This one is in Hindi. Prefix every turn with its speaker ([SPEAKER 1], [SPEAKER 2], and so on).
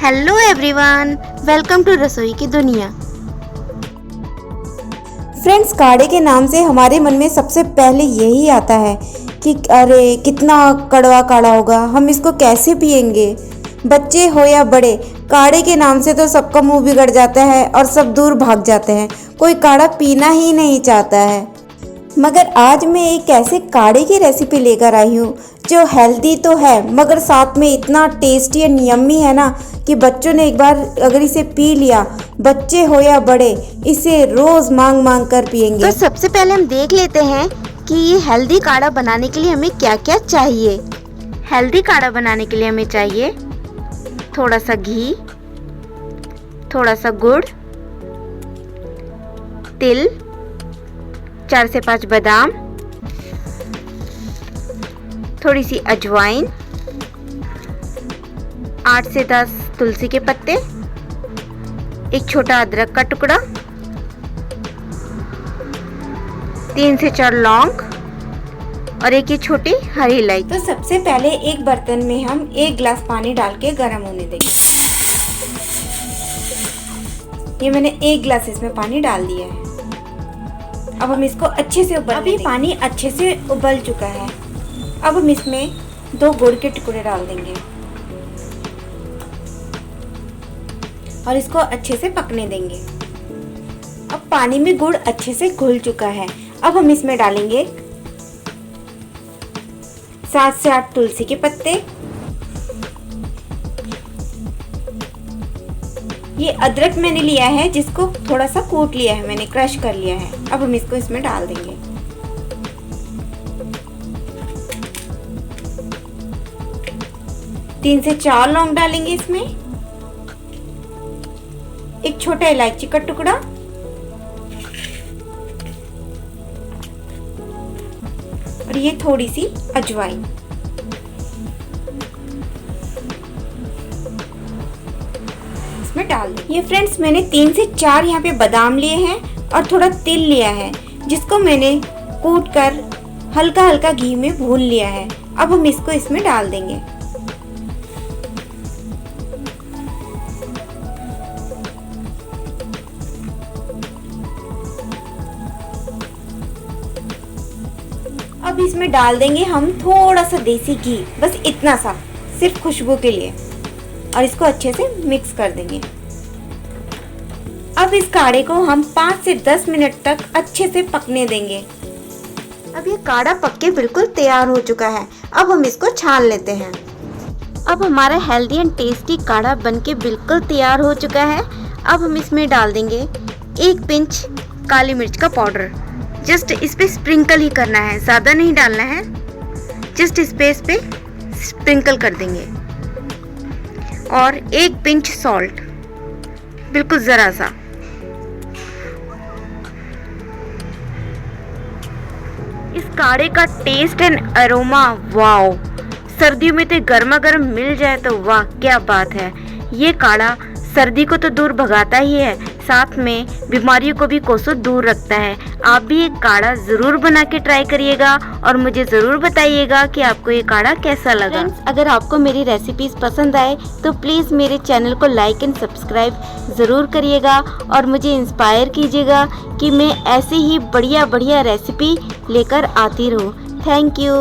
[SPEAKER 1] हेलो एवरीवन, वेलकम टू रसोई की दुनिया।
[SPEAKER 2] फ्रेंड्स, काढ़े के नाम से हमारे मन में सबसे पहले यही आता है कि अरे कितना कड़वा काढ़ा होगा, हम इसको कैसे पिएंगे। बच्चे हो या बड़े, काढ़े के नाम से तो सबका मुंह बिगड़ जाता है और सब दूर भाग जाते हैं। कोई काढ़ा पीना ही नहीं चाहता है। मगर आज मैं एक ऐसे काढ़े की रेसिपी लेकर आई हूँ जो हेल्दी तो है मगर साथ में इतना टेस्टी एंड यम्मी है ना कि बच्चों ने एक बार अगर इसे पी लिया, बच्चे हो या बड़े, इसे रोज मांग मांग कर पिएंगे।
[SPEAKER 1] तो सबसे पहले हम देख लेते हैं कि ये हेल्दी काढ़ा बनाने के लिए हमें क्या क्या चाहिए। हेल्दी काढ़ा बनाने के लिए हमें चाहिए थोड़ा सा घी, थोड़ा सा गुड़, तिल, 4 से 5 बादाम, थोड़ी सी अजवाइन, 8 से 10 तुलसी के पत्ते, एक छोटा अदरक का टुकड़ा, 3 से 4 लौंग और एक ये छोटी हरी इलायची।
[SPEAKER 2] तो सबसे पहले एक बर्तन में हम 1 गिलास पानी डाल के गर्म होने देंगे। ये मैंने 1 गिलास इसमें पानी डाल दिया है। अब हम इसको अच्छे से उबलने देंगे। अभी पानी अच्छे से उबल चुका है। अब हम इसमें 2 गुड़ के टुकड़े डाल देंगे और इसको अच्छे से पकने देंगे। अब पानी में गुड़ अच्छे से घुल चुका है। अब हम इसमें डालेंगे 7 से 8 तुलसी के पत्ते, ये अदरक मैंने लिया है जिसको थोड़ा सा कूट लिया है, मैंने क्रश कर लिया है। अब हम इसको इसमें डाल देंगे। तीन से 4 लौंग डालेंगे इसमें, एक छोटा इलायची का टुकड़ा, और ये थोड़ी सी अजवाइन। इसमें डाल दें। ये फ्रेंड्स, मैंने 3 से 4 यहाँ पे बादाम लिए हैं और थोड़ा तिल लिया है जिसको मैंने कूट कर हल्का हल्का घी में भून लिया है। अब हम इसको इसमें डाल देंगे। अब इसमें डाल देंगे हम थोड़ा सा देसी घी, बस इतना सा, सिर्फ खुशबू के लिए, और इसको अच्छे से मिक्स कर देंगे। अब इस काढ़े को हम 5 से 10 मिनट तक अच्छे से पकने देंगे।
[SPEAKER 1] अब ये काढ़ा पक के बिल्कुल तैयार हो चुका है। अब हम इसको छान लेते हैं। अब हमारा हेल्दी एंड टेस्टी काढ़ा बनके बिल्कुल तैयार हो चुका है। अब हम इसमें डाल देंगे 1 पिंच काली मिर्च का पाउडर। जस्ट इस पे स्प्रिंकल ही करना है, ज़्यादा नहीं डालना है, जस्ट इस पे स्प्रिंकल कर देंगे। और 1 पिंच सॉल्ट, बिल्कुल ज़रा सा। इस काढ़े का टेस्ट एंड अरोमा वाओ, सर्दियों में तो गर्मा गर्म मिल जाए तो वाह क्या बात है। ये काढ़ा सर्दी को तो दूर भगाता ही है, साथ में बीमारियों को भी कोसों दूर रखता है। आप भी ये काढ़ा ज़रूर बना के ट्राई करिएगा और मुझे ज़रूर बताइएगा कि आपको ये काढ़ा कैसा लगा। फ्रेंड्स, अगर आपको मेरी रेसिपीज़ पसंद आए तो प्लीज़ मेरे चैनल को लाइक एंड सब्सक्राइब ज़रूर करिएगा और मुझे इंस्पायर कीजिएगा कि मैं ऐसे ही बढ़िया बढ़िया रेसिपी लेकर आती रहूँ। Thank you.